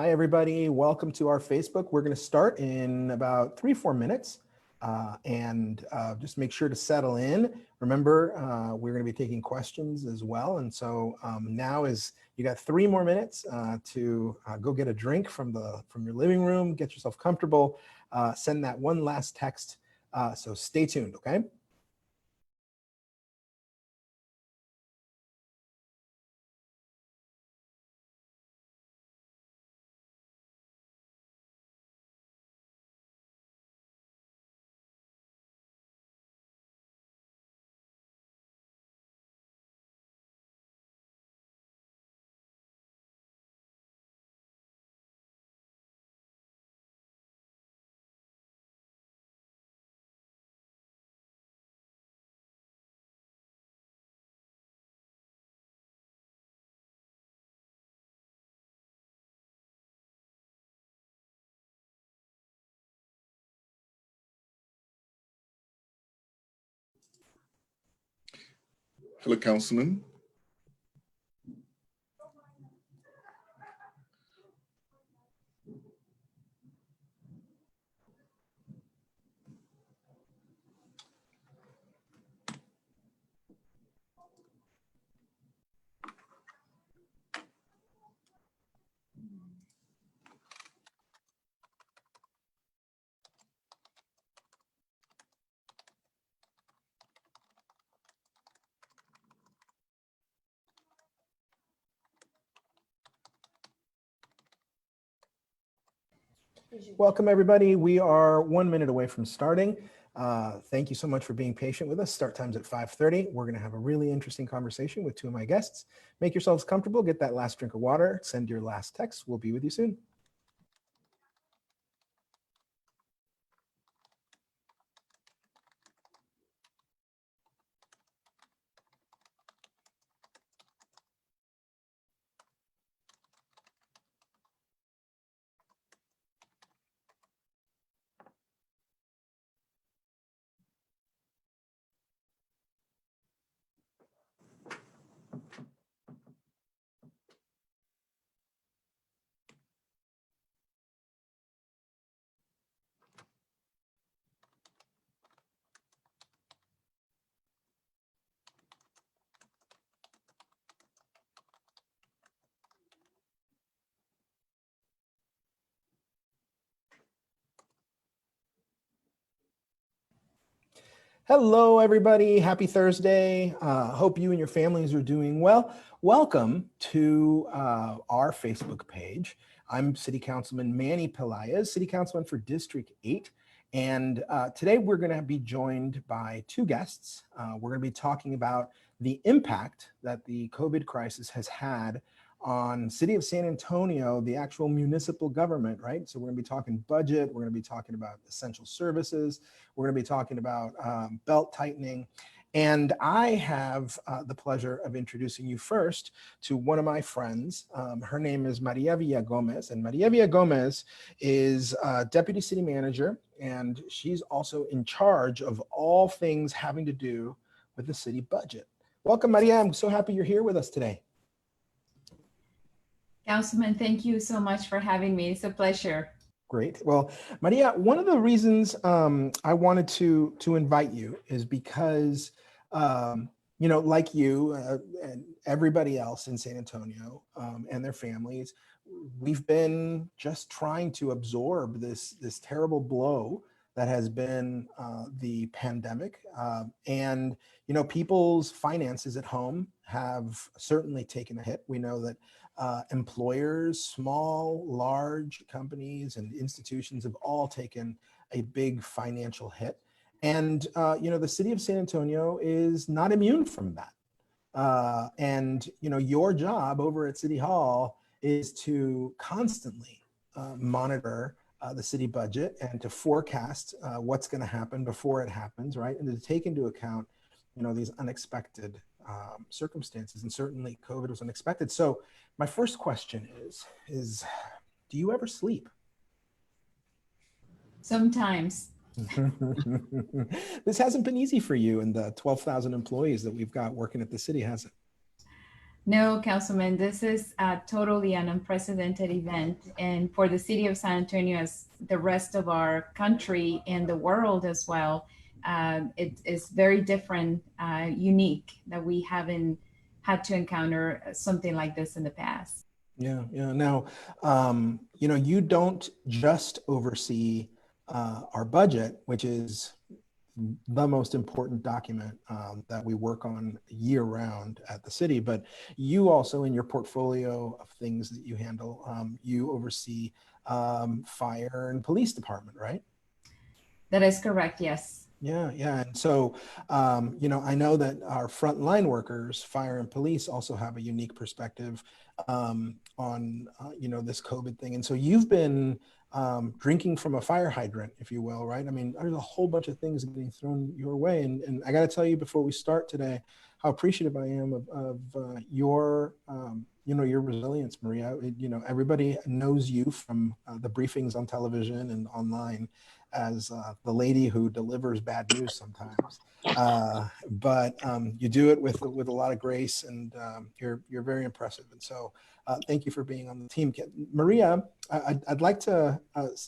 Hi, everybody. Welcome to our Facebook. We're going to start in about 3-4 minutes. Just make sure to settle in. Remember, we're going to be taking questions as well. And so now you got 3 more minutes to go get a drink from your living room, get yourself comfortable, send that one last text. So stay tuned, okay? Hello, Councilman. Welcome, everybody. We are 1 minute away from starting. Thank you so much for being patient with us. Start time's at 5:30. We're going to have a really interesting conversation with 2 of my guests. Make yourselves comfortable. Get that last drink of water. Send your last text. We'll be with you soon. Hello, everybody. Happy Thursday. Hope you and your families are doing well. Welcome to our Facebook page. I'm City Councilman Manny Peláez, City Councilman for District 8. And today we're going to be joined by 2 guests. We're going to be talking about the impact that the COVID crisis has had on City of San Antonio, the actual municipal government, right? So we're going to be talking budget. We're going to be talking about essential services. We're going to be talking about belt tightening. And I have the pleasure of introducing you first to one of my friends. Her name is María Villagómez. And María Villagómez is Deputy City Manager, and she's also in charge of all things having to do with the city budget. Welcome, María. I'm so happy you're here with us today. Councilman, thank you so much for having me. It's a pleasure. Great. Well, Maria, one of the reasons I wanted to invite you is because, like you and everybody else in San Antonio and their families, we've been just trying to absorb this terrible blow that has been the pandemic. People's finances at home have certainly taken a hit. We know that employers, small, large companies and institutions have all taken a big financial hit. And, the city of San Antonio is not immune from that. Your job over at City Hall is to constantly monitor the city budget and to forecast what's going to happen before it happens, right? And to take into account, these unexpected circumstances, and certainly COVID was unexpected. So my first question is do you ever sleep? Sometimes. This hasn't been easy for you and the 12,000 employees that we've got working at the city, has it? No, Councilman, this is totally an unprecedented event. And for the city of San Antonio, as the rest of our country and the world as well, it is very different, unique that we haven't had to encounter something like this in the past. Yeah, yeah. Now, you don't just oversee our budget, which is the most important document that we work on year round at the city, but you also, in your portfolio of things that you handle, you oversee fire and police department, right? That is correct, yes. Yeah, yeah. And so, I know that our frontline workers, fire and police, also have a unique perspective on, this COVID thing. And so you've been drinking from a fire hydrant, if you will, right? I mean, there's a whole bunch of things getting thrown your way. And I got to tell you before we start today, how appreciative I am of your, your resilience, Maria. Everybody knows you from the briefings on television and online as the lady who delivers bad news sometimes, but you do it with a lot of grace, and you're very impressive. And so, thank you for being on the team, Maria. I'd like to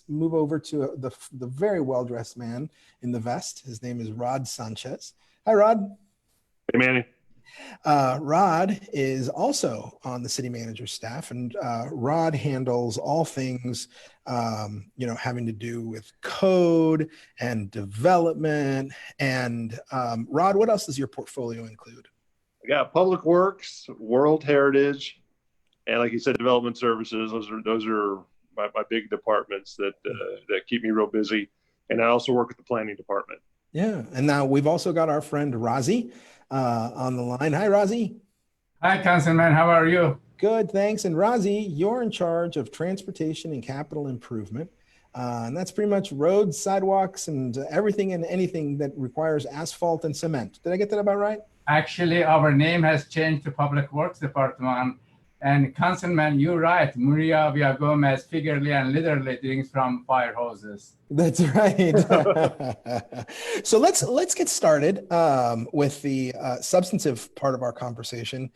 move over to the very well dressed man in the vest. His name is Rod Sanchez. Hi, Rod. Hey, Manny. Rod is also on the city manager's staff, and Rod handles all things, having to do with code and development. And Rod, what else does your portfolio include? I got Public Works, World Heritage, and like you said, Development Services. Those are my big departments that keep me real busy. And I also work with the planning department. Yeah, and now we've also got our friend Razi on the line. Hi, Razi. Hi, Councilman. How are you? Good, thanks. And Razi, you're in charge of transportation and capital improvement. And that's pretty much roads, sidewalks, and everything and anything that requires asphalt and cement. Did I get that about right? Actually, our name has changed to Public Works Department. And Councilman, you're right. María Villagómez figuratively and literally drinks from fire hoses. That's right. So let's get started with the substantive part of our conversation.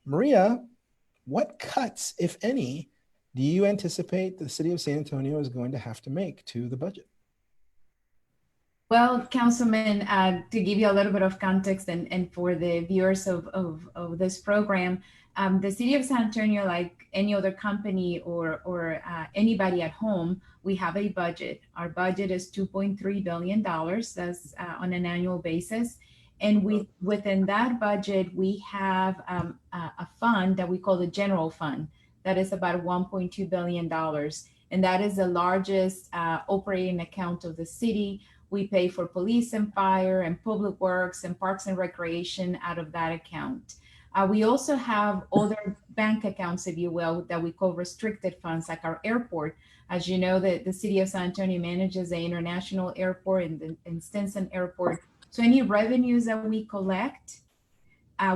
Maria, what cuts, if any, do you anticipate the city of San Antonio is going to have to make to the budget? Well, Councilman, to give you a little bit of context and for the viewers of this program, the city of San Antonio, like any other company or anybody at home, we have a budget. Our budget is $2.3 billion. That's on an annual basis. And within that budget, we have a fund that we call the general fund. That is about $1.2 billion. And that is the largest operating account of the city. We pay for police and fire and public works and parks and recreation out of that account. We also have other bank accounts, if you will, that we call restricted funds, like our airport. As you know, the city of San Antonio manages the international airport and Stinson Airport. So any revenues that we collect,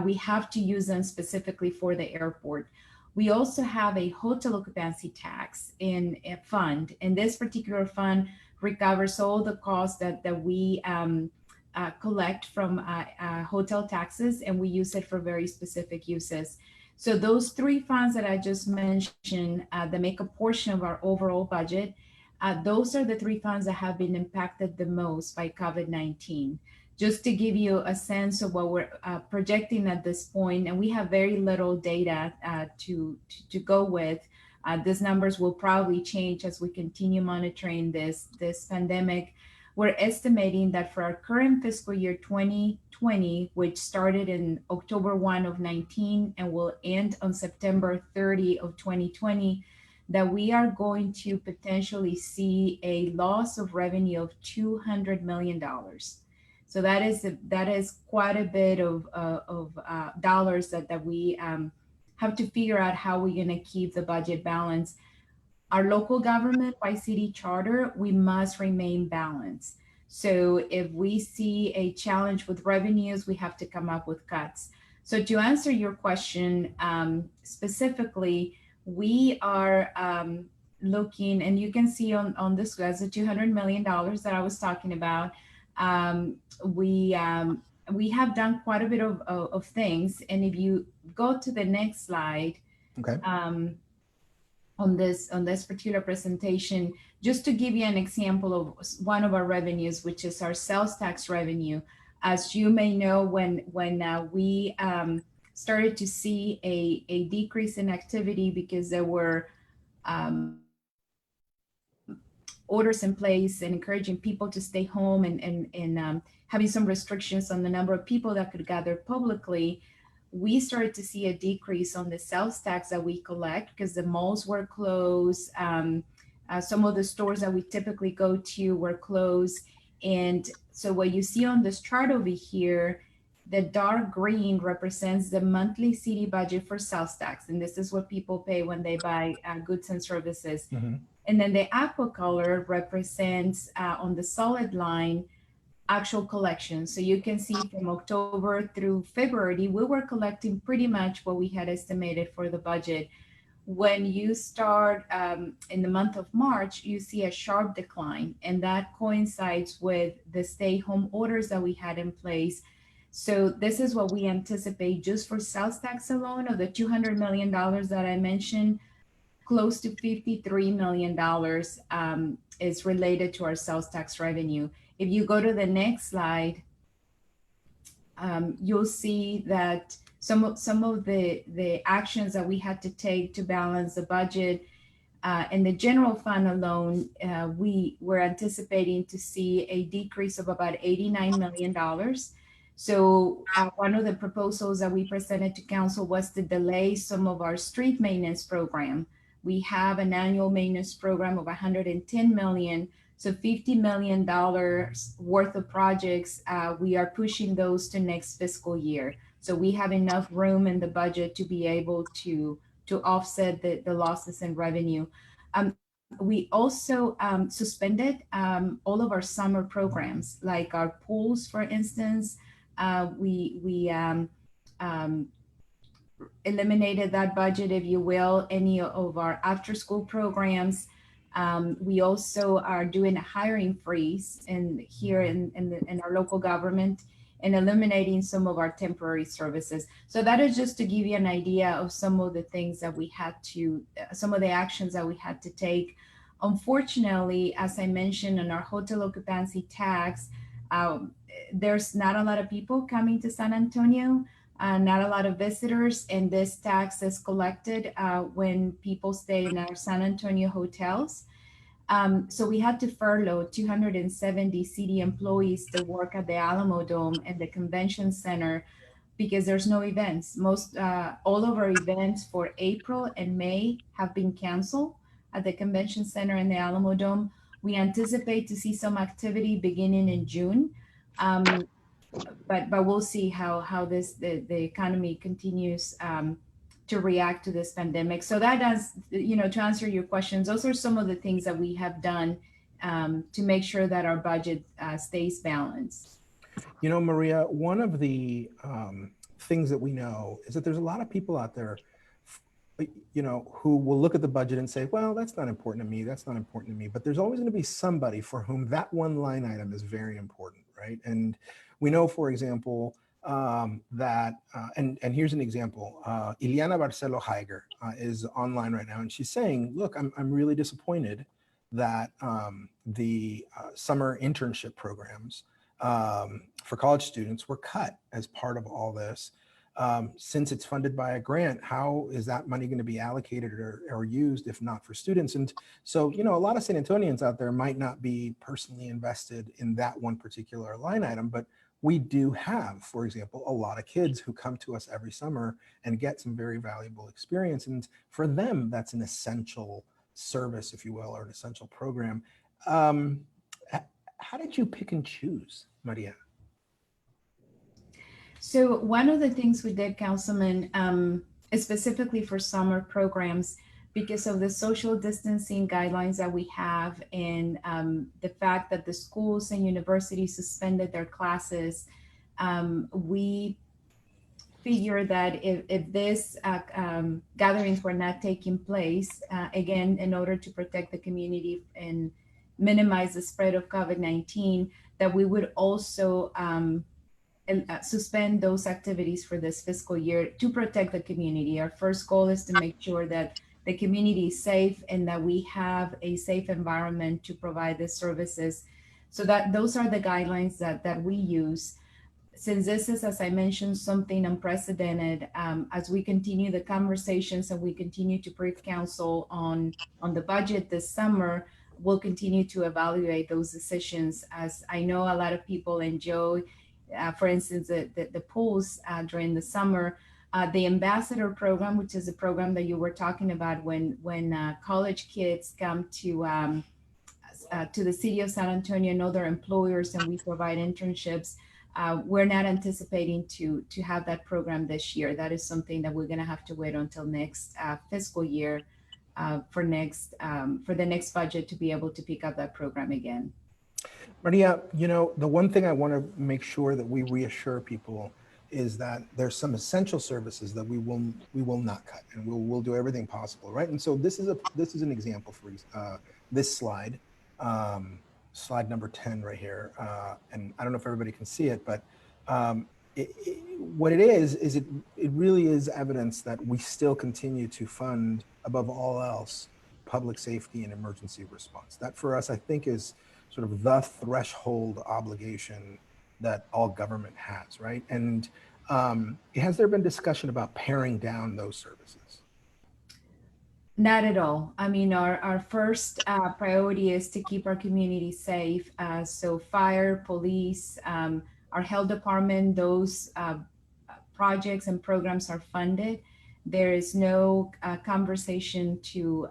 we have to use them specifically for the airport. We also have a hotel occupancy tax in a fund, and this particular fund recovers all the costs that we collect from hotel taxes, and we use it for very specific uses. So those three funds that I just mentioned that make a portion of our overall budget, those are the three funds that have been impacted the most by COVID-19. Just to give you a sense of what we're projecting at this point, and we have very little data to go with. These numbers will probably change as we continue monitoring this pandemic. We're estimating that for our current fiscal year 2020, which started in October 1 of 19 and will end on September 30 of 2020, that we are going to potentially see a loss of revenue of $200 million. So that is quite a bit of dollars that we have to figure out how we're going to keep the budget balanced. Our local government, by city charter, we must remain balanced. So if we see a challenge with revenues, we have to come up with cuts. So to answer your question specifically, we are looking, and you can see on this, that's the $200 million that I was talking about. We we have done quite a bit of things. And if you go to the next slide, Okay. on this particular presentation, just to give you an example of one of our revenues, which is our sales tax revenue. As you may know, when we started to see a decrease in activity because there were orders in place and encouraging people to stay home and having some restrictions on the number of people that could gather publicly, we started to see a decrease on the sales tax that we collect because the malls were closed. Some of the stores that we typically go to were closed. And so what you see on this chart over here, the dark green represents the monthly city budget for sales tax. And this is what people pay when they buy goods and services. Mm-hmm. And then the aqua color represents on the solid line actual collections. So you can see from October through February, we were collecting pretty much what we had estimated for the budget. When you start in the month of March, you see a sharp decline, and that coincides with the stay-home orders that we had in place. So this is what we anticipate just for sales tax alone of the $200 million that I mentioned. Close to $53 million is related to our sales tax revenue. If you go to the next slide, you'll see that some of the actions that we had to take to balance the budget in the general fund alone, we were anticipating to see a decrease of about $89 million. So one of the proposals that we presented to council was to delay some of our street maintenance program. We have an annual maintenance program of 110 million. So $50 million worth of projects, we are pushing those to next fiscal year. So we have enough room in the budget to be able to offset the losses in revenue. We also suspended all of our summer programs, like our pools, for instance. We eliminated that budget, if you will, any of our after-school programs. We also are doing a hiring freeze here in our local government and eliminating some of our temporary services. So that is just to give you an idea of some of the things that we had to, some of the actions that we had to take. Unfortunately, as I mentioned on our hotel occupancy tax, there's not a lot of people coming to San Antonio. Not a lot of visitors, and this tax is collected when people stay in our San Antonio hotels. So we had to furlough 270 city employees to work at the Alamo Dome and the convention center because there's no events. All of our events for April and May have been canceled at the convention center and the Alamo Dome. We anticipate to see some activity beginning in June. But we'll see how the economy continues to react to this pandemic. So that does, to answer your questions, those are some of the things that we have done to make sure that our budget stays balanced. Maria, one of the things that we know is that there's a lot of people out there, who will look at the budget and say, well, that's not important to me. That's not important to me. But there's always going to be somebody for whom that one line item is very important, right? And we know, for example, that, and here's an example, Ileana Barcelo Heiger is online right now, and she's saying, look, I'm really disappointed that the summer internship programs for college students were cut as part of all this. Since it's funded by a grant, how is that money going to be allocated or used if not for students? And so, a lot of San Antonians out there might not be personally invested in that one particular line item, but we do have, for example, a lot of kids who come to us every summer and get some very valuable experience. And for them, that's an essential service, if you will, or an essential program. How did you pick and choose, Maria? So one of the things we did, Councilman, specifically for summer programs, because of the social distancing guidelines that we have and the fact that the schools and universities suspended their classes, we figured that if this gatherings were not taking place, again, in order to protect the community and minimize the spread of COVID-19, that we would also suspend those activities for this fiscal year to protect the community. Our first goal is to make sure that the community is safe and that we have a safe environment to provide the services. So that those are the guidelines that we use. Since this is, as I mentioned, something unprecedented, as we continue the conversations and we continue to brief council on the budget this summer, we'll continue to evaluate those decisions. As I know a lot of people enjoy, for instance, the pools during the summer, the ambassador program, which is a program that you were talking about when college kids come to the city of San Antonio and other employers, and we provide internships. We're not anticipating to have that program this year. That is something that we're going to have to wait until next fiscal year for the next budget to be able to pick up that program again. Maria, the one thing I want to make sure that we reassure people is that there's some essential services that we will not cut, and we'll do everything possible, right? And so this is an example for this slide. Slide number 10 right here. And I don't know if everybody can see it, but what it is it really is evidence that we still continue to fund, above all else, public safety and emergency response. That for us, I think, is sort of the threshold obligation that all government has, right? And has there been discussion about paring down those services? Not at all. I mean, our first priority is to keep our community safe. So fire, police, our health department, those projects and programs are funded. There is no conversation to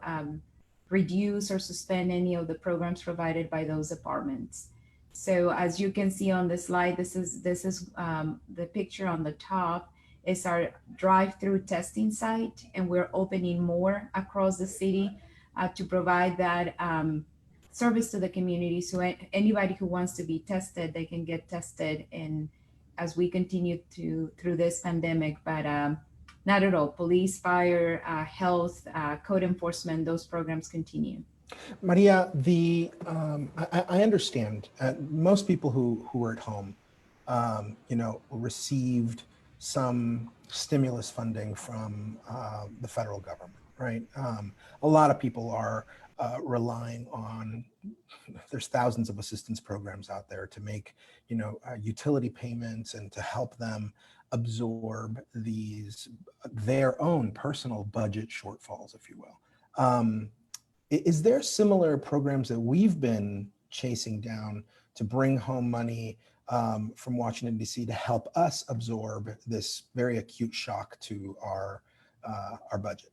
reduce or suspend any of the programs provided by those departments. So as you can see on the slide, this is the picture on the top. Is our drive-through testing site, and we're opening more across the city to provide that service to the community. So anybody who wants to be tested, they can get tested, and as we continue through this pandemic, but not at all. Police, fire, health, code enforcement, those programs continue. Maria, I understand most people who are at home, received some stimulus funding from the federal government, right? A lot of people are relying on, there's thousands of assistance programs out there to make, utility payments and to help them absorb their own personal budget shortfalls, if you will. Is there similar programs that we've been chasing down to bring home money from Washington, D.C. to help us absorb this very acute shock to our budget?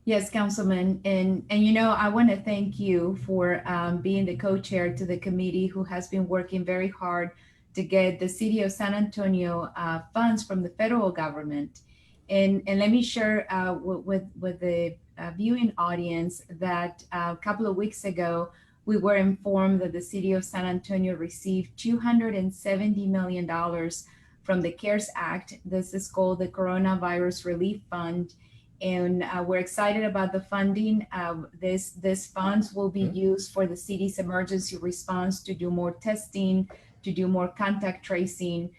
Yes, Councilman, and I want to thank you for being the co-chair to the committee who has been working very hard to get the city of San Antonio funds from the federal government. And let me share with the viewing audience that a couple of weeks ago, we were informed that the city of San Antonio received $270 million from the CARES Act. This is called the Coronavirus Relief Fund. And we're excited about the funding. This funds will be used for the city's emergency response to do more testing, to do more contact tracing,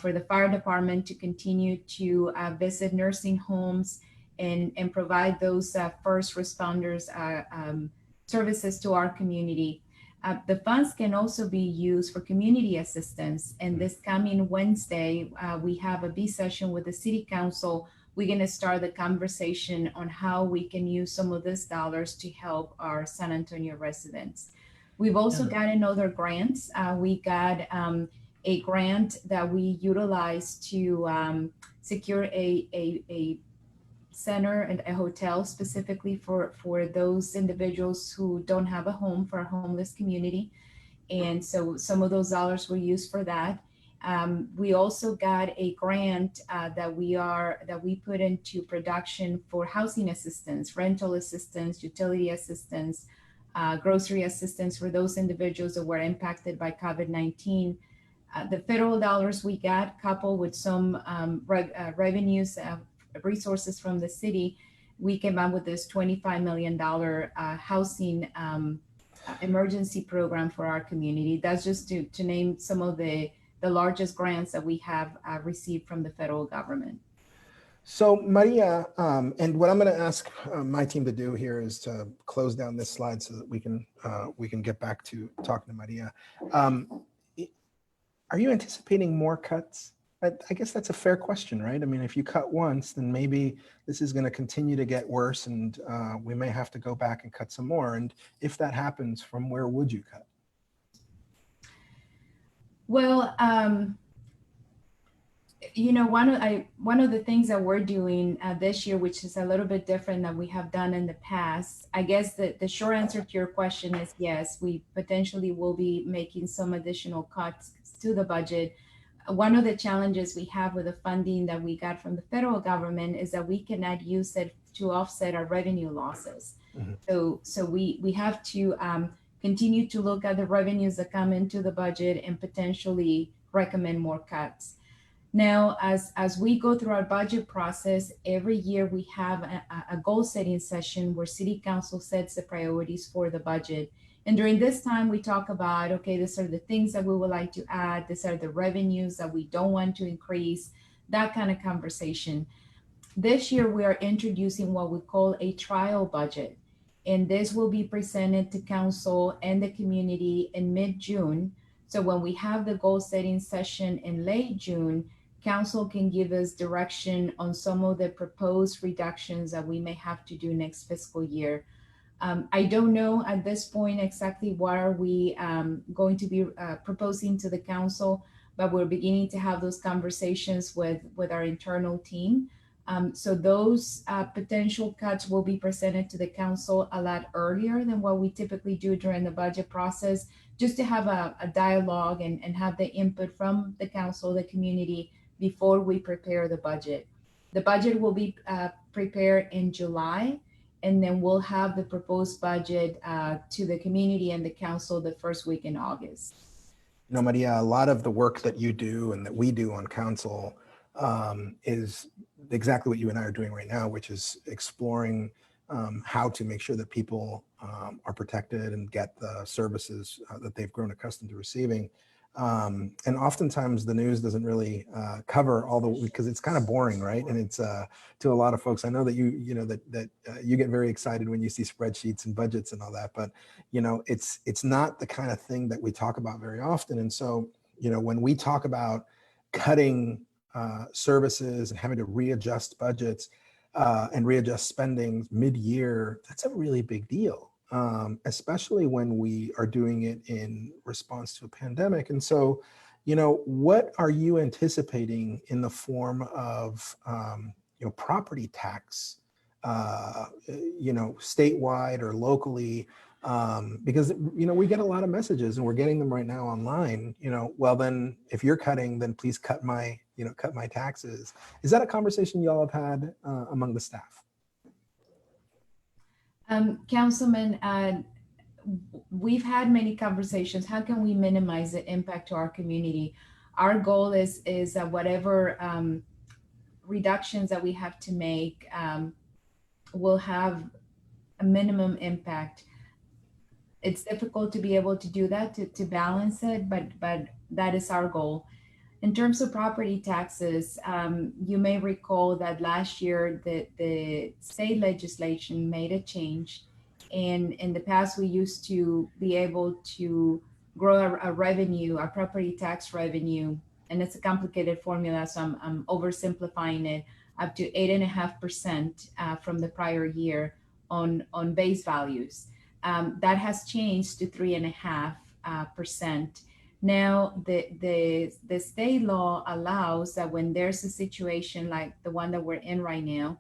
for the fire department to continue to visit nursing homes and provide those first responders services to our community. The funds can also be used for community assistance. And this coming Wednesday, we have a B session with the City Council. We're going to start the conversation on how we can use some of these dollars to help our San Antonio residents. We've also gotten other grants. We got a grant that we utilized to secure a center and a hotel specifically for those individuals who don't have a home, for a homeless community. And so some of those dollars were used for that. We also got a grant that we put into production for housing assistance, rental assistance, utility assistance, grocery assistance for those individuals that were impacted by COVID-19. The federal dollars we got, coupled with some revenues, resources from the city, we came up with this $25 million housing emergency program for our community. That's just to name some of the largest grants that we have received from the federal government. So Maria, and what I'm going to ask my team to do here is to close down this slide so that we can get back to talking to Maria. Are you anticipating more cuts? I guess that's a fair question, right? I mean, if you cut once, then maybe this is going to continue to get worse, and we may have to go back and cut some more. And if that happens, from where would you cut? Well, you know, one of the things that we're doing this year, which is a little bit different than we have done in the past, I guess the short answer to your question is yes, we potentially will be making some additional cuts to the budget. One of the challenges we have with the funding that we got from the federal government is that we cannot use it to offset our revenue losses. Mm-hmm. So we have to continue to look at the revenues that come into the budget and potentially recommend more cuts. Now, as we go through our budget process, every year we have a goal setting session where City Council sets the priorities for the budget. And during this time, we talk about, okay, these are the things that we would like to add. These are the revenues that we don't want to increase, that kind of conversation. This year, we are introducing what we call a trial budget. And this will be presented to council and the community in mid-June. So when we have the goal setting session in late June, council can give us direction on some of the proposed reductions that we may have to do next fiscal year. I don't know at this point exactly what are we going to be proposing to the council, but we're beginning to have those conversations with our internal team. So those potential cuts will be presented to the council a lot earlier than what we typically do during the budget process, just to have a dialogue and have the input from the council, the community, before we prepare the budget. The budget will be prepared in July, and then we'll have the proposed budget to the community and the council the first week in August. You know, Maria, a lot of the work that you do and that we do on council is exactly what you and I are doing right now, which is exploring how to make sure that people are protected and get the services that they've grown accustomed to receiving. And oftentimes the news doesn't really cover all the, because it's kind of boring, right? And it's to a lot of folks, I know that you get very excited when you see spreadsheets and budgets and all that, but it's not the kind of thing that we talk about very often. And so, when we talk about cutting services and having to readjust budgets and readjust spending mid-year, that's a really big deal. Especially when we are doing it in response to a pandemic. And so, what are you anticipating in the form of, property tax, statewide or locally? Because, we get a lot of messages and we're getting them right now online, well, then if you're cutting, then please cut my taxes. Is that a conversation y'all have had among the staff? Councilman, we've had many conversations. How can we minimize the impact to our community? Our goal is that whatever reductions that we have to make will have a minimum impact. It's difficult to be able to do that, to balance it, but that is our goal. In terms of property taxes, you may recall that last year the state legislation made a change. And in the past, we used to be able to grow a revenue, our property tax revenue, and it's a complicated formula, so I'm oversimplifying it, up to 8.5% from the prior year on base values. That has changed to 3.5%. Now, the state law allows that when there's a situation like the one that we're in right now,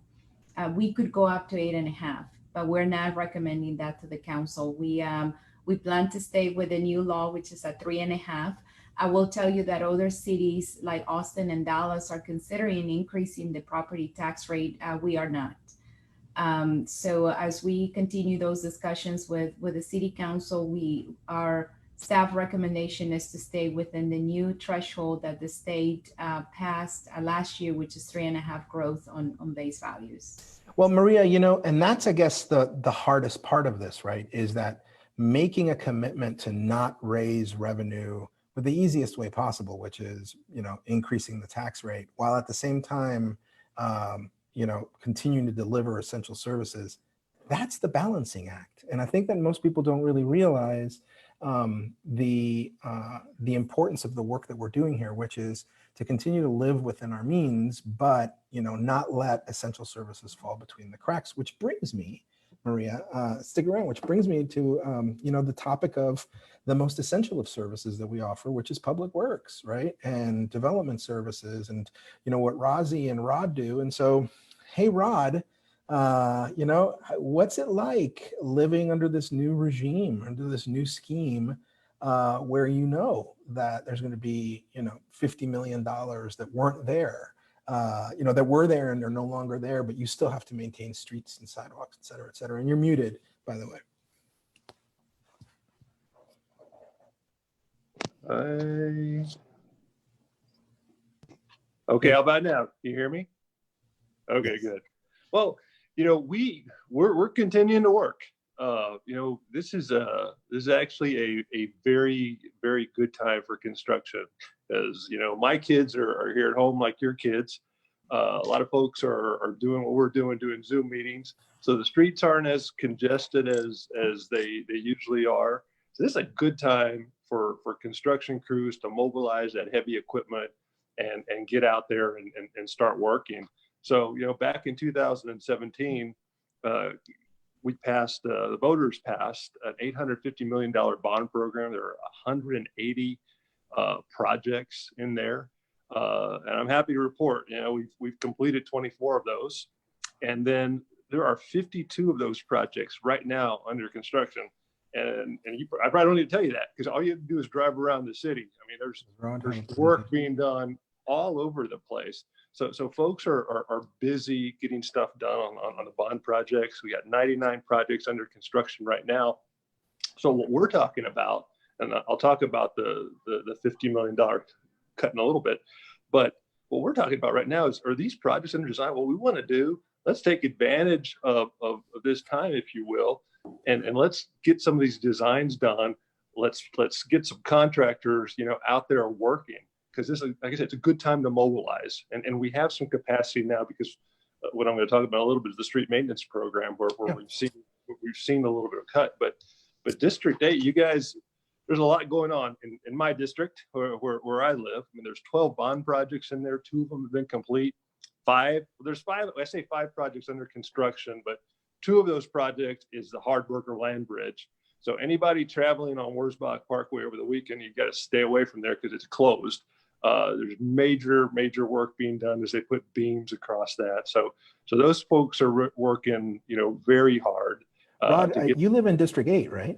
we could go up to 8.5, but we're not recommending that to the council. We plan to stay with the new law, which is at 3.5. I will tell you that other cities like Austin and Dallas are considering increasing the property tax rate. We are not. So as we continue those discussions with the city council, our staff recommendation is to stay within the new threshold that the state passed last year, which is 3.5 growth on base values. Well, Maria, and that's, I guess, the hardest part of this, right? Is that making a commitment to not raise revenue with the easiest way possible, which is, increasing the tax rate, while at the same time, continuing to deliver essential services. That's the balancing act. And I think that most people don't really realize the importance of the work that we're doing here, which is to continue to live within our means, but not let essential services fall between the cracks. Which brings me, Maria, stick around. Which brings me to the topic of the most essential of services that we offer, which is public works, right, and development services, and what Razi and Rod do. And so, hey, Rod. What's it like living under this new regime, under this new scheme, where that there's going to be, $50 million that weren't there, that were there and they're no longer there, but you still have to maintain streets and sidewalks, et cetera, et cetera. And you're muted, by the way. Okay, how about now? Can you hear me? Okay, Yes. Good. Well, we're continuing to work. This is actually a very, very good time for construction, as my kids are here at home like your kids. A lot of folks are doing what we're doing Zoom meetings, so the streets aren't as congested as they usually are. So this is a good time for construction crews to mobilize that heavy equipment and get out there and start working. So, back in 2017, the voters passed an $850 million bond program. There are 180 projects in there. And I'm happy to report, we've completed 24 of those. And then there are 52 of those projects right now under construction. And I probably don't need to tell you that, because all you have to do is drive around the city. I mean, there's work being done all over the place. So folks are busy getting stuff done on the bond projects. We got 99 projects under construction right now. So what we're talking about, and I'll talk about the $50 million cut in a little bit, but what we're talking about right now are these projects under design. What we want to do, let's take advantage of this time, if you will, and let's get some of these designs done. Let's get some contractors, out there working. Because this is, like I said, it's a good time to mobilize, and we have some capacity now, because what I'm going to talk about a little bit is the street maintenance program, where we've seen a little bit of cut. But District 8, you guys, there's a lot going on in my district where I live. I mean, there's 12 bond projects in there. 2 of them have been complete. There's 5. I say 5 projects under construction, but 2 of those projects is the Hardworker Land Bridge. So anybody traveling on Wurzbach Parkway over the weekend, you've got to stay away from there because it's closed. There's major work being done as they put beams across that. So those folks are working, very hard. Rod, you live in District 8, right?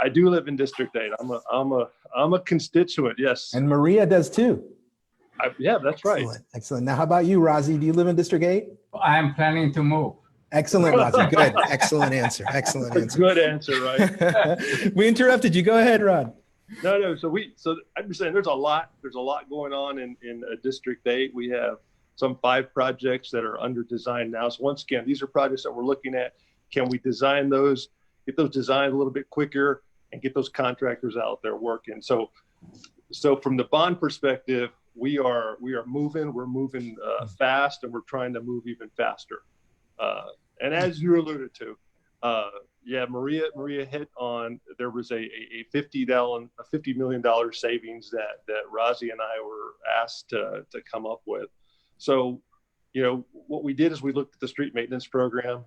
I do live in District 8. I'm a constituent. Yes. And Maria does too. Yeah, that's right. Excellent. Now, how about you, Razi? Do you live in District 8? I am planning to move. Excellent, Razi. Good. Excellent answer. Excellent answer. Good answer, right? We interrupted you. Go ahead, Rod. No. So I'm just saying there's a lot going on in District 8. We have some 5 projects that are under design now. So once again, these are projects that we're looking at. Can we design those, get those designed a little bit quicker, and get those contractors out there working? So from the bond perspective, we are moving. We're moving fast, and we're trying to move even faster. And as you alluded to, Maria hit on, there was a $50 million savings that Razi and I were asked to come up with. So, what we did is we looked at the street maintenance program.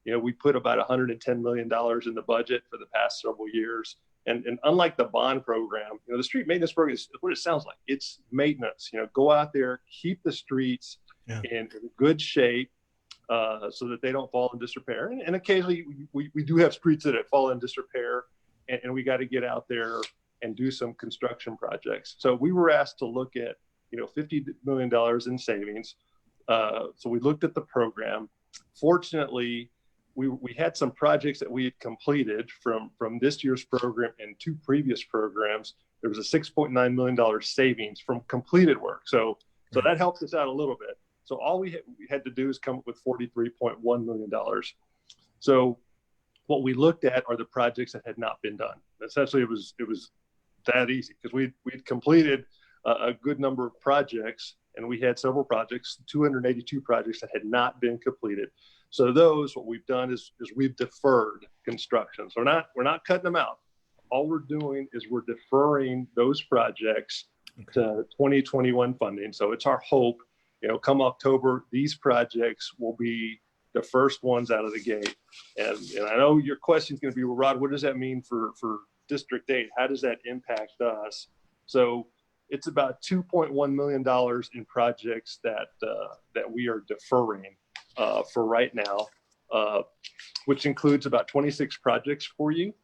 We put about $110 million in the budget for the past several years. And unlike the bond program, the street maintenance program is what it sounds like. It's maintenance. Go out there, keep the streets in good shape, so that they don't fall in disrepair. And occasionally we do have streets that fall in disrepair, and we got to get out there and do some construction projects. So we were asked to look at, $50 million in savings. So we looked at the program. Fortunately, we had some projects that we had completed from this year's program and 2 previous programs. There was a $6.9 million savings from completed work. So that helped us out a little bit. So all we had to do is come up with $43.1 million. So what we looked at are the projects that had not been done. Essentially, it was that easy because we'd completed a good number of projects, and we had several projects, 282 projects that had not been completed. So those, what we've done is we've deferred construction. So we're not cutting them out. All we're doing is we're deferring those projects to 2021 funding. So it's our hope, come October, these projects will be the first ones out of the gate. And I know your question is going to be, well, Rod, what does that mean for District 8? How does that impact us? So it's about $2.1 million in projects that we are deferring for right now, which includes about 26 projects for you.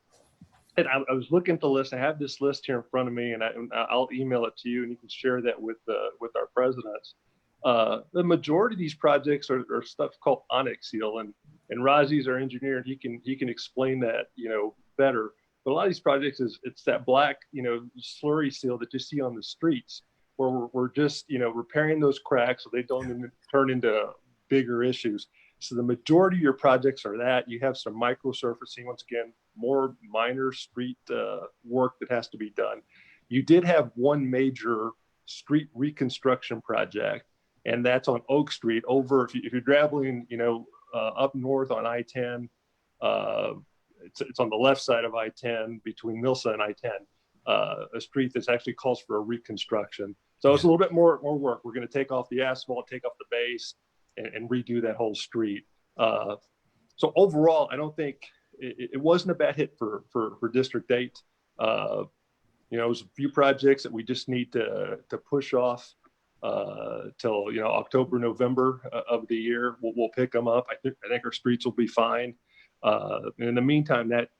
And I was looking at the list. I have this list here in front of me, and I'll email it to you, and you can share that with our presidents. The majority of these projects are stuff called onyx seal, and Razi's our engineer, and he can explain that better. But a lot of these projects it's that black slurry seal that you see on the streets, where we're just repairing those cracks so they don't turn into bigger issues. So the majority of your projects are that. You have some micro surfacing, once again, more minor street work that has to be done. You did have one major street reconstruction project, and that's on Oak Street over, if you're traveling, up north on I-10, it's on the left side of I-10 between Milsa and I-10, a street that's actually calls for a reconstruction. So it's a little bit more work. We're going to take off the asphalt, take off the base, and redo that whole street. So overall, I don't think it wasn't a bad hit for District 8. It was a few projects that we just need to push off till October, November of the year. We'll pick them up. I think our streets will be fine. And in the meantime, that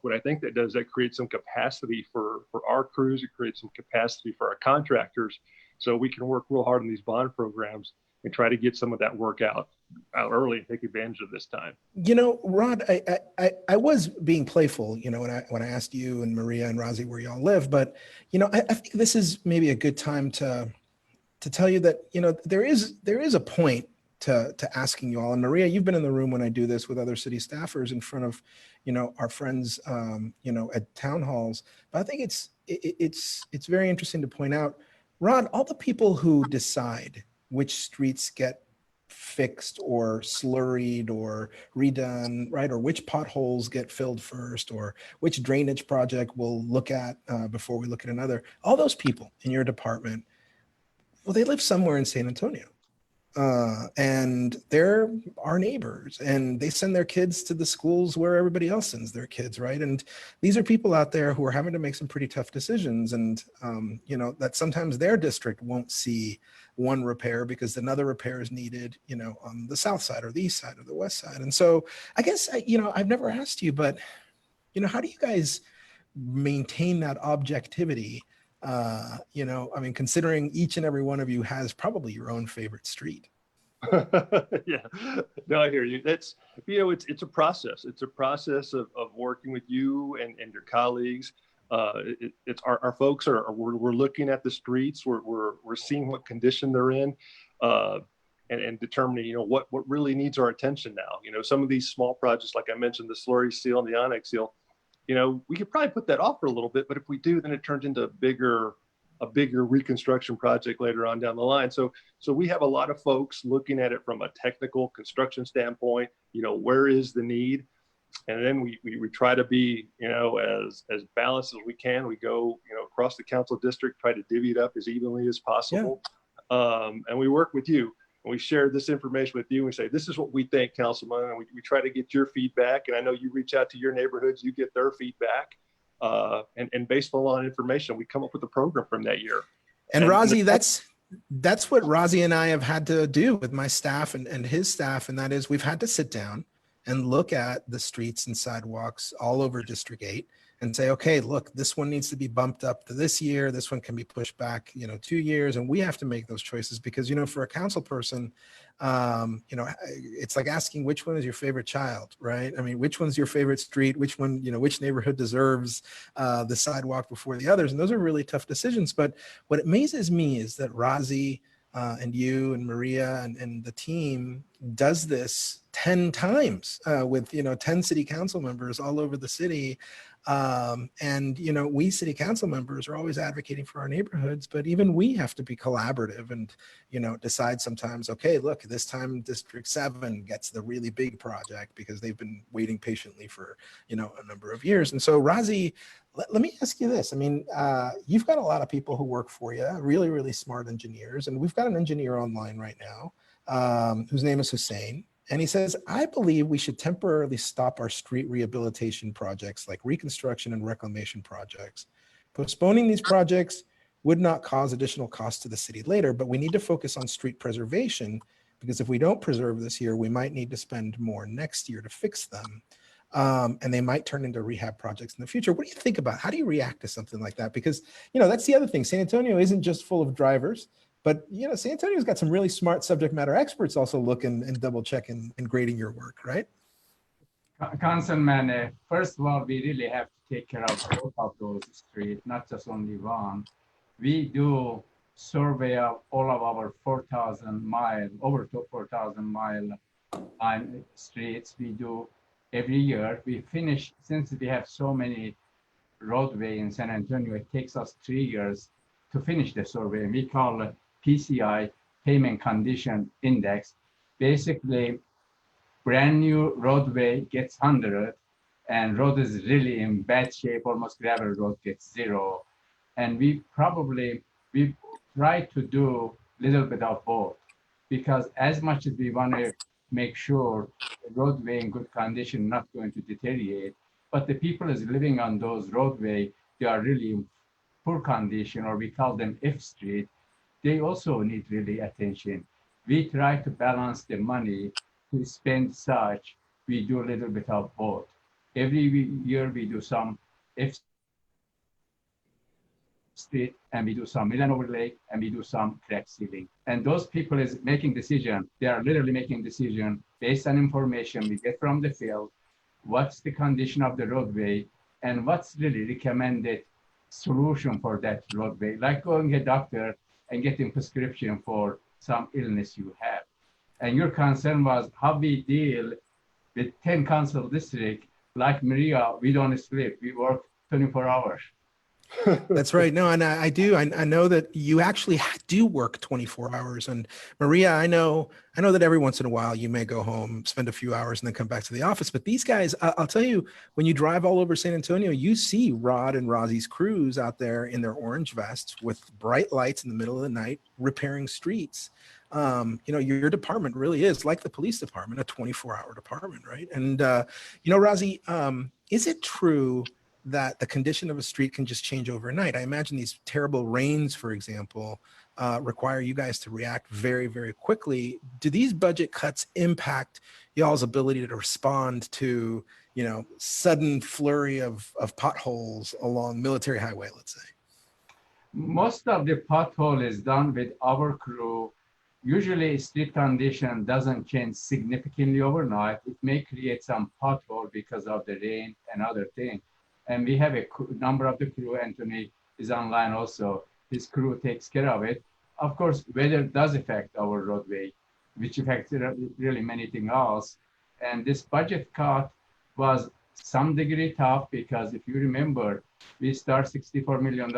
what I think that does, that creates some capacity for our crews. It creates some capacity for our contractors, so we can work real hard on these bond programs and try to get some of that work out early and take advantage of this time. Rod, I was being playful, when I asked you and Maria and Razi where y'all live, but I think this is maybe a good time to tell you that there is a point to asking you all. And Maria, you've been in the room when I do this with other city staffers in front of our friends at town halls. But I think it's very interesting to point out, Rod, all the people who decide which streets get fixed or slurried or redone, right? Or which potholes get filled first, or which drainage project we'll look at before we look at another. All those people in your department, well, they live somewhere in San Antonio. And they're our neighbors, and they send their kids to the schools where everybody else sends their kids, right? And these are people out there who are having to make some pretty tough decisions, and that sometimes their district won't see one repair because another repair is needed, on the south side or the east side or the west side. And so I guess, I've never asked you, but how do you guys maintain that objectivity? Considering each and every one of you has probably your own favorite street. Yeah, no, I hear you. That's, it's a process. It's a process of working with you and your colleagues. It's our folks we're looking at the streets. We're seeing what condition they're in, and determining, what really needs our attention now. Some of these small projects, like I mentioned, the slurry seal and the onyx seal, we could probably put that off for a little bit, but if we do, then it turns into a bigger reconstruction project later on down the line. So we have a lot of folks looking at it from a technical construction standpoint, where is the need? And then we try to be, as balanced as we can. We go, across the council district, try to divvy it up as evenly as possible. Yeah. And we work with you. And we share this information with you. And we say, this is what we think, Councilman. And we try to get your feedback. And I know you reach out to your neighborhoods, you get their feedback. And based on a lot of information, we come up with a program from that year. And Razi, that's what Razi and I have had to do with my staff and his staff. And that is, we've had to sit down and look at the streets and sidewalks all over District 8 and say, okay, look, this one needs to be bumped up to this year. This one can be pushed back, 2 years. And we have to make those choices because, for a council person, it's like asking which one is your favorite child, right? I mean, which one's your favorite street? Which one, which neighborhood deserves the sidewalk before the others? And those are really tough decisions. But what amazes me is that Razi and you and Maria and the team does this 10 times with 10 city council members all over the city. And we city council members are always advocating for our neighborhoods, but even we have to be collaborative and decide sometimes, okay, look, this time District 7 gets the really big project because they've been waiting patiently for a number of years. And so Razi, let me ask you this. I mean, you've got a lot of people who work for you, really, really smart engineers. And we've got an engineer online right now whose name is Hosseini. And he says, I believe we should temporarily stop our street rehabilitation projects like reconstruction and reclamation projects. Postponing these projects would not cause additional costs to the city later, but we need to focus on street preservation because if we don't preserve this year, we might need to spend more next year to fix them. And they might turn into rehab projects in the future. What do you think about? How do you react to something like that? Because, that's the other thing. San Antonio isn't just full of drivers, but, San Antonio's got some really smart subject matter experts also looking and double checking and grading your work, right? Councilman, first of all, we really have to take care of both of those streets, not just only one. We do survey of all of our 4,000 mile, over 4,000 mile streets. We do every year. We finish, since we have so many roadway in San Antonio, it takes us 3 years to finish the survey. We call it PCI, Payment Condition Index. Basically, brand new roadway gets 100 and road is really in bad shape, almost gravel road gets 0. And we try to do a little bit of both because as much as we want to make sure the roadway in good condition, not going to deteriorate, but the people is living on those roadway, they are really in poor condition, or we call them F Street. They also need really attention. We try to balance the money to spend such, we do a little bit of both. Every year we do some F Street and we do some mill and overlay and we do some crack sealing. And those people is making decision. They are literally making decision based on information we get from the field, what's the condition of the roadway and what's really recommended solution for that roadway, like going to a doctor and getting prescription for some illness you have. And your concern was how we deal with 10 council districts. Like Maria, we don't sleep, we work 24 hours. That's right. No, and I do. I know that you actually do work 24 hours. And Maria, I know that every once in a while you may go home, spend a few hours, and then come back to the office. But these guys, I'll tell you, when you drive all over San Antonio, you see Rod and Razi's crews out there in their orange vests with bright lights in the middle of the night, repairing streets. Your department really is like the police department, a 24-hour department, right? And Razi, is it true that the condition of a street can just change overnight? I imagine these terrible rains, for example, require you guys to react very, very quickly. Do these budget cuts impact y'all's ability to respond to, sudden flurry of potholes along Military Highway, let's say? Most of the pothole is done with our crew. Usually street condition doesn't change significantly overnight. It may create some pothole because of the rain and other things. And we have a number of the crew. Anthony is online also. His crew takes care of it. Of course, weather does affect our roadway, which affects really many things else. And this budget cut was some degree tough because if you remember, we start $64 million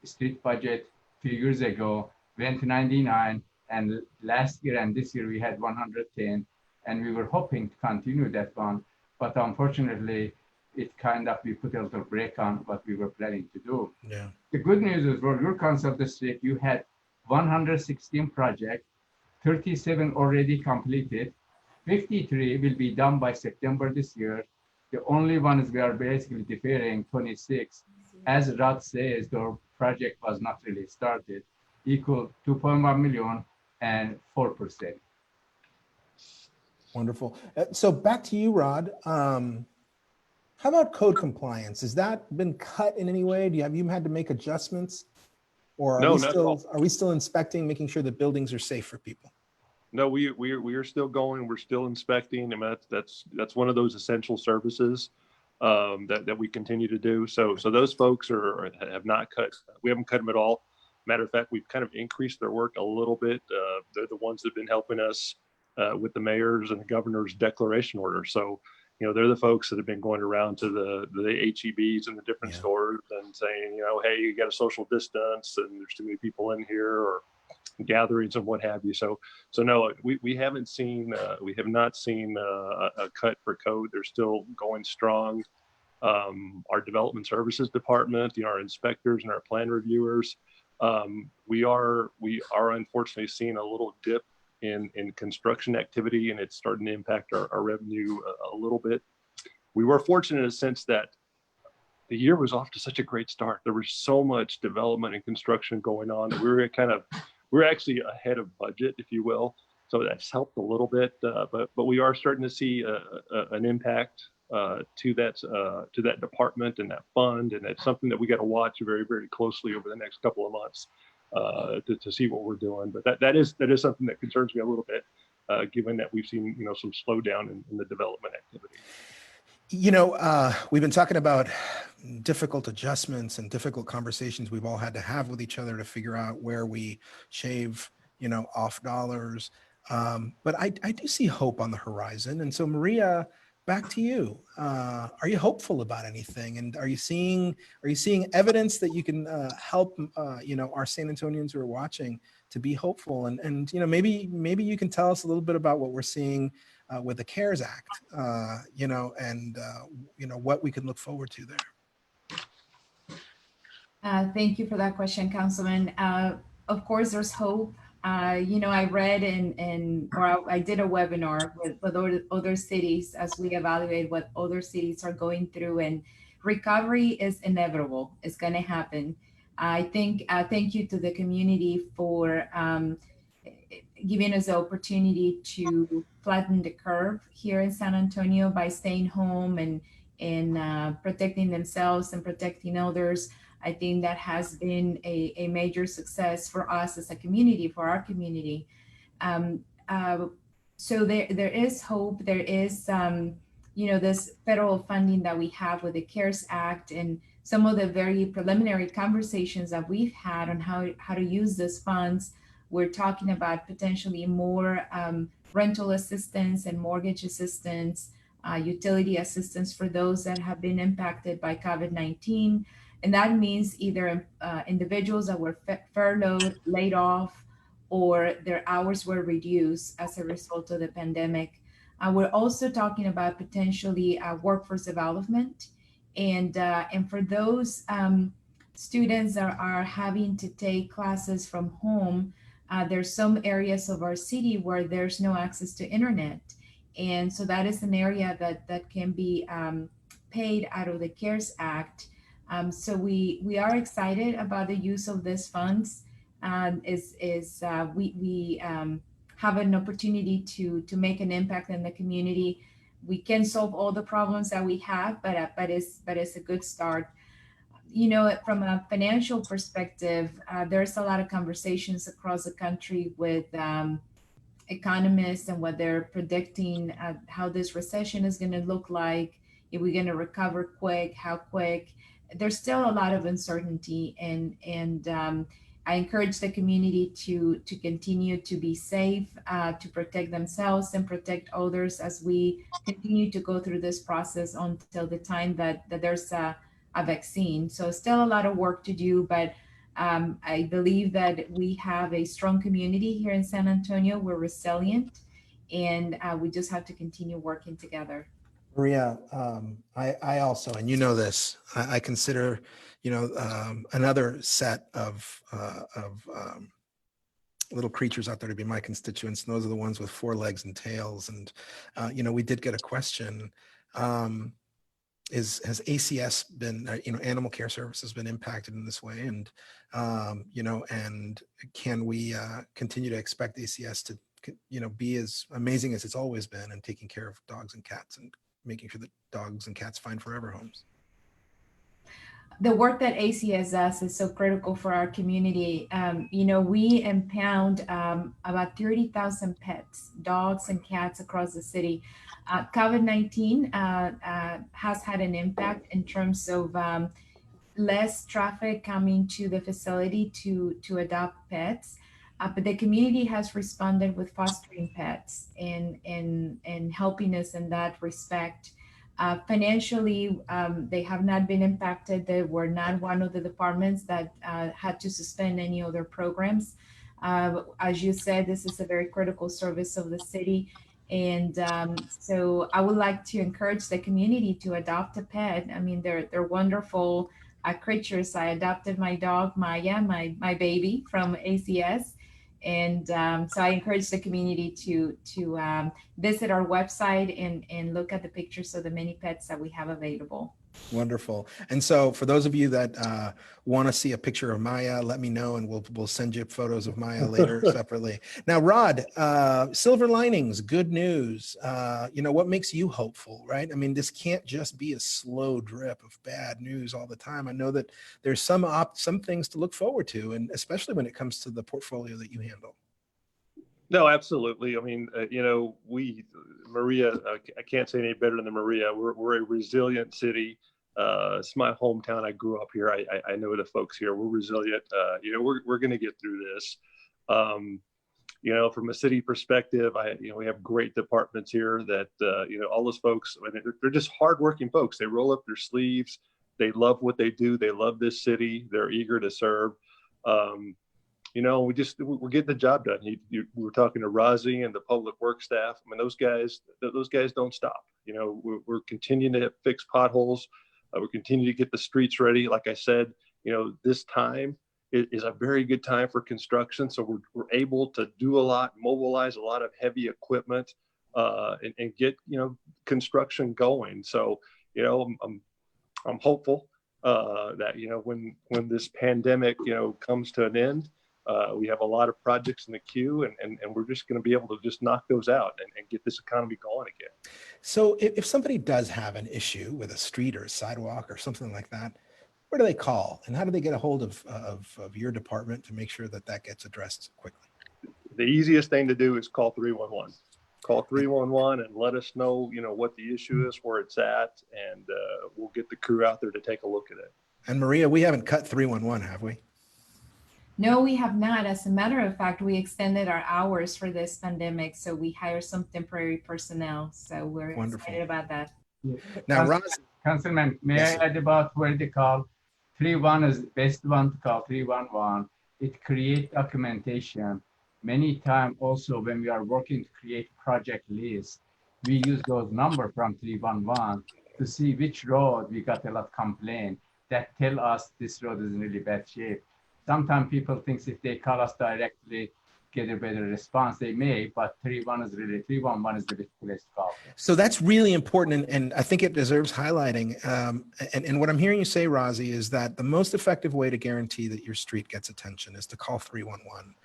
street budget a few years ago, went to 99, and last year and this year we had 110, and we were hoping to continue that one. But unfortunately, we put a little break on what we were planning to do. Yeah. The good news is for your council district, you had 116 projects, 37 already completed, 53 will be done by September this year. The only one is we are basically deferring 26. As Rod says, the project was not really started, equal 2.1 million and 4%. Wonderful. So back to you, Rod. How about code compliance? Has that been cut in any way? Have you had to make adjustments, or are we still inspecting, making sure that buildings are safe for people? No, we are still going. We're still inspecting. I mean, that's one of those essential services that we continue to do. So those folks have not cut. We haven't cut them at all. Matter of fact, we've kind of increased their work a little bit. They're the ones that have been helping us with the mayor's and the governor's declaration order. So, they're the folks that have been going around to the HEBs and the different stores and saying, hey, you got a social distance and there's too many people in here, or gatherings and what have you. So no, we haven't seen, we have not seen a cut for code. They're still going strong. Our development services department, our inspectors and our plan reviewers, we are unfortunately seeing a little dip in construction activity, and it's starting to impact our revenue a little bit. We were fortunate in a sense that the year was off to such a great start. There was so much development and construction going on. We're actually ahead of budget, if you will. So that's helped a little bit, but we are starting to see an impact to that department and that fund, and it's something that we got to watch very, very closely over the next couple of months to see what we're doing. But that is something that concerns me a little bit, given that we've seen some slowdown in the development activity. We've been talking about difficult adjustments and difficult conversations we've all had to have with each other to figure out where we shave, off dollars. But I do see hope on the horizon. And so, Maria, back to you. Are you hopeful about anything? And are you seeing evidence that you can help, our San Antonians who are watching to be hopeful? And maybe you can tell us a little bit about what we're seeing with the CARES Act, and what we can look forward to there. Thank you for that question, Councilman. Of course, there's hope. I read I did a webinar with other cities as we evaluate what other cities are going through, and recovery is inevitable. It's going to happen. I think, thank you to the community for giving us the opportunity to flatten the curve here in San Antonio by staying home and protecting themselves and protecting others. I think that has been a major success for us as a community, for our community. So there is hope. There is, this federal funding that we have with the CARES Act, and some of the very preliminary conversations that we've had on how to use those funds. We're talking about potentially more rental assistance and mortgage assistance, utility assistance for those that have been impacted by COVID-19. And that means either individuals that were furloughed, laid off, or their hours were reduced as a result of the pandemic. We're also talking about potentially workforce development. And for those students that are having to take classes from home, there's some areas of our city where there's no access to internet. And so that is an area that can be paid out of the CARES Act. So we are excited about the use of these funds. We have an opportunity to make an impact in the community. We can solve all the problems that we have, but it's a good start. From a financial perspective, there's a lot of conversations across the country with economists and what they're predicting, how this recession is going to look like, if we're going to recover quick, how quick. There's still a lot of uncertainty, and I encourage the community to continue to be safe, to protect themselves and protect others as we continue to go through this process until the time that there's a vaccine. So still a lot of work to do, but I believe that we have a strong community here in San Antonio. We're resilient, and we just have to continue working together. Maria, I also, and this, I consider, another set of little creatures out there to be my constituents. And those are the ones with 4 legs and tails. And, we did get a question. Has ACS been, animal care services been impacted in this way? And, and can we continue to expect ACS to, be as amazing as it's always been and taking care of dogs and cats and making sure that dogs and cats find forever homes? The work that ACS does is so critical for our community. We impound about 30,000 pets, dogs and cats across the city. COVID-19 has had an impact in terms of less traffic coming to the facility to adopt pets. But the community has responded with fostering pets and helping us in that respect. Financially, they have not been impacted. They were not one of the departments that had to suspend any other programs. As you said, this is a very critical service of the city. And so I would like to encourage the community to adopt a pet. I mean, they're wonderful creatures. I adopted my dog, Maya, my baby from ACS. And so I encourage the community to visit our website and look at the pictures of the many pets that we have available. Wonderful. And so for those of you that want to see a picture of Maya, let me know and we'll send you photos of Maya later separately. Now, Rod, silver linings, good news. What makes you hopeful, right? I mean, this can't just be a slow drip of bad news all the time. I know that there's some things to look forward to, and especially when it comes to the portfolio that you handle. No, absolutely. I mean, Maria, I can't say any better than Maria. We're a resilient city. It's my hometown. I grew up here. I know the folks here. We're resilient. We're going to get through this. From a city perspective, we have great departments here that, all those folks, I mean, they're just hardworking folks. They roll up their sleeves. They love what they do. They love this city. They're eager to serve. We're getting the job done. We were talking to Razi and the public works staff. I mean, those guys don't stop. We're continuing to fix potholes. We're continuing to get the streets ready. Like I said, this time is a very good time for construction. So we're able to do a lot, mobilize a lot of heavy equipment, and get, construction going. So, I'm hopeful that, when this pandemic, comes to an end, we have a lot of projects in the queue, and we're just going to be able to just knock those out and get this economy going again. So if somebody does have an issue with a street or a sidewalk or something like that, where do they call, and how do they get a hold of your department to make sure that gets addressed quickly? The easiest thing to do is call 311. Call 311 and let us know, what the issue is, where it's at, and we'll get the crew out there to take a look at it. And Maria, we haven't cut 311, have we? No, we have not. As a matter of fact, we extended our hours for this pandemic, so we hired some temporary personnel. So we're excited about that. Now, Councilman, may I add about where they call? 311 is the best one to call, 311. It creates documentation. Many times also when we are working to create project lists, we use those numbers from 311 to see which road we got a lot of complaint that tell us this road is in really bad shape. Sometimes people think if they call us directly, get a better response. They may, but 311 is the best place to call. So that's really important, and I think it deserves highlighting. And what I'm hearing you say, Razi, is that the most effective way to guarantee that your street gets attention is to call 311.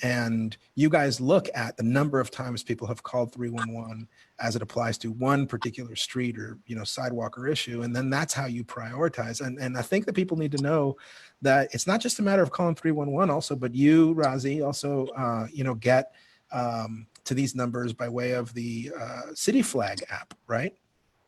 And you guys look at the number of times people have called 311 as it applies to one particular street or, sidewalk or issue. And then that's how you prioritize. And I think that people need to know that it's not just a matter of calling 311 also, but you, Razi, also, get to these numbers by way of the City Flag app, right?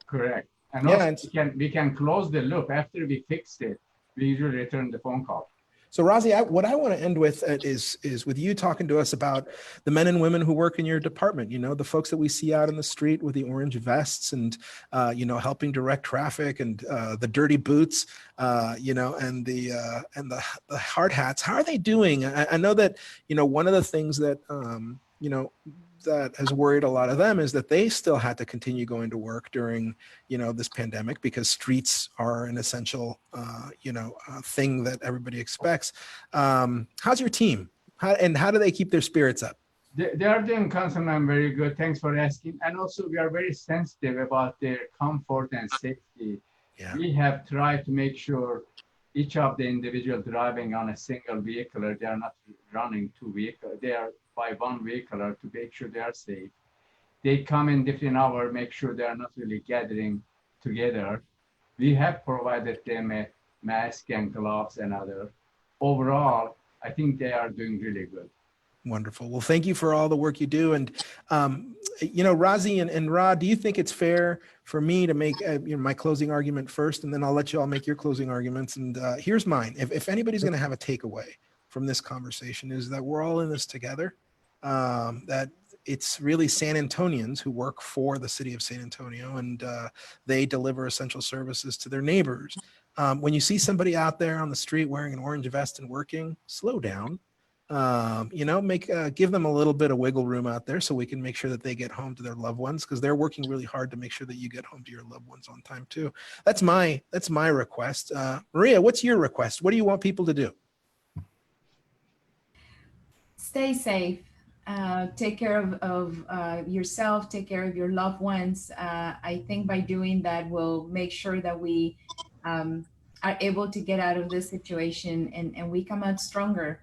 Correct. And also we can close the loop after we fixed it. We usually return the phone call. So Razi, what I want to end with is with you talking to us about the men and women who work in your department, the folks that we see out in the street with the orange vests and, helping direct traffic, and the dirty boots, and the hard hats. How are they doing? I know that, one of the things that, that has worried a lot of them is that they still had to continue going to work during, this pandemic, because streets are an essential, thing that everybody expects. How's your team? How do they keep their spirits up? They are doing, Councilman, very good. Thanks for asking. And also we are very sensitive about their comfort and safety. Yeah. We have tried to make sure each of the individual driving on a single vehicle, they are not running two vehicles. They are by one vehicle to make sure they are safe. They come in different hours, make sure they are not really gathering together. We have provided them a mask and gloves and other. Overall, I think they are doing really good. Wonderful. Well, thank you for all the work you do. And, you know, Razi and Rod, do you think it's fair for me to make my closing argument first, and then I'll let you all make your closing arguments? And here's mine. If anybody's going to have a takeaway from this conversation, is that we're all in this together, that it's really San Antonians who work for the city of San Antonio, and they deliver essential services to their neighbors. When you see somebody out there on the street wearing an orange vest and working, slow down. You know, give them a little bit of wiggle room out there so we can make sure that they get home to their loved ones, because they're working really hard to make sure that you get home to your loved ones on time too. That's my request. Maria, what's your request? What do you want people to do? Stay safe. Take care of yourself. Take care of your loved ones. I think by doing that, we'll make sure that we are able to get out of this situation and we come out stronger.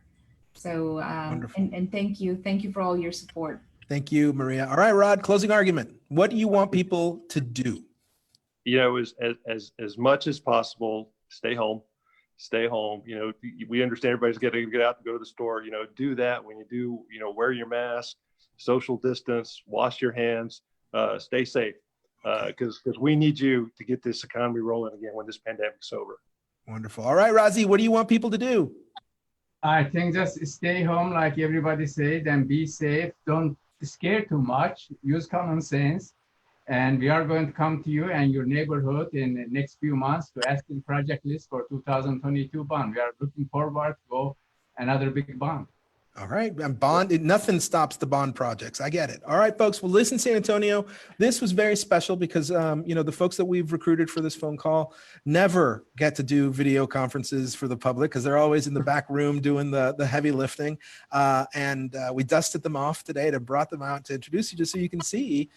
So, and thank you for all your support. Thank you, Maria. All right, Rod, closing argument. What do you want people to do? You know, as much as possible, stay home. You know, we understand everybody's got to get out and go to the store. You know, do that. When you do, you know, wear your mask, social distance, wash your hands, stay safe, because we need you to get this economy rolling again when this pandemic's over. Wonderful. All right, Razi, what do you want people to do? I think just stay home, like everybody said, and be safe. Don't scare too much. Use common sense. And we are going to come to you and your neighborhood in the next few months to ask the project list for 2022 bond. We are looking forward to go another big bond. All right, and bond, nothing stops the bond projects. I get it. All right, folks. Well, listen, San Antonio, this was very special because, you know, the folks that we've recruited for this phone call never get to do video conferences for the public because they're always in the back room doing the heavy lifting. And we dusted them off today to brought them out to introduce you just so you can see,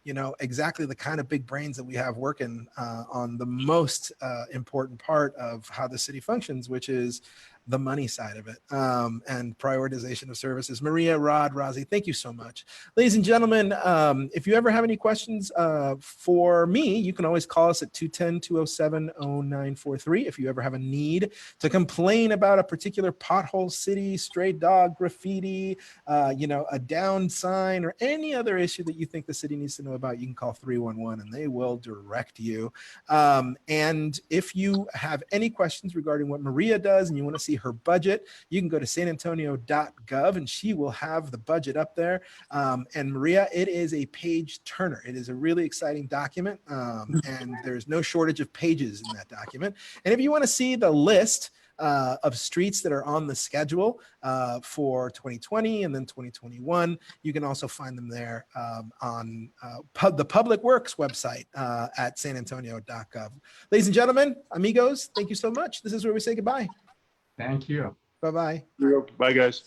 you know, exactly the kind of big brains that we have working on the most important part of how the city functions, which is the money side of it, and prioritization of services. Maria, Rod, Razi, thank you so much. Ladies and gentlemen, if you ever have any questions for me, you can always call us at 210-207-0943. If you ever have a need to complain about a particular pothole, city, stray dog, graffiti, you know, a down sign, or any other issue that you think the city needs to know about, you can call 311 and they will direct you. And if you have any questions regarding what Maria does and you want to see her budget, you can go to sanantonio.gov and she will have the budget up there. And Maria, it is a page turner. It is a really exciting document, and there's no shortage of pages in that document. And if you want to see the list of streets that are on the schedule for 2020 and then 2021, you can also find them there on the Public Works website at sanantonio.gov. Ladies and gentlemen, amigos, thank you so much. This is where we say goodbye. Thank you. Bye-bye. Bye, guys.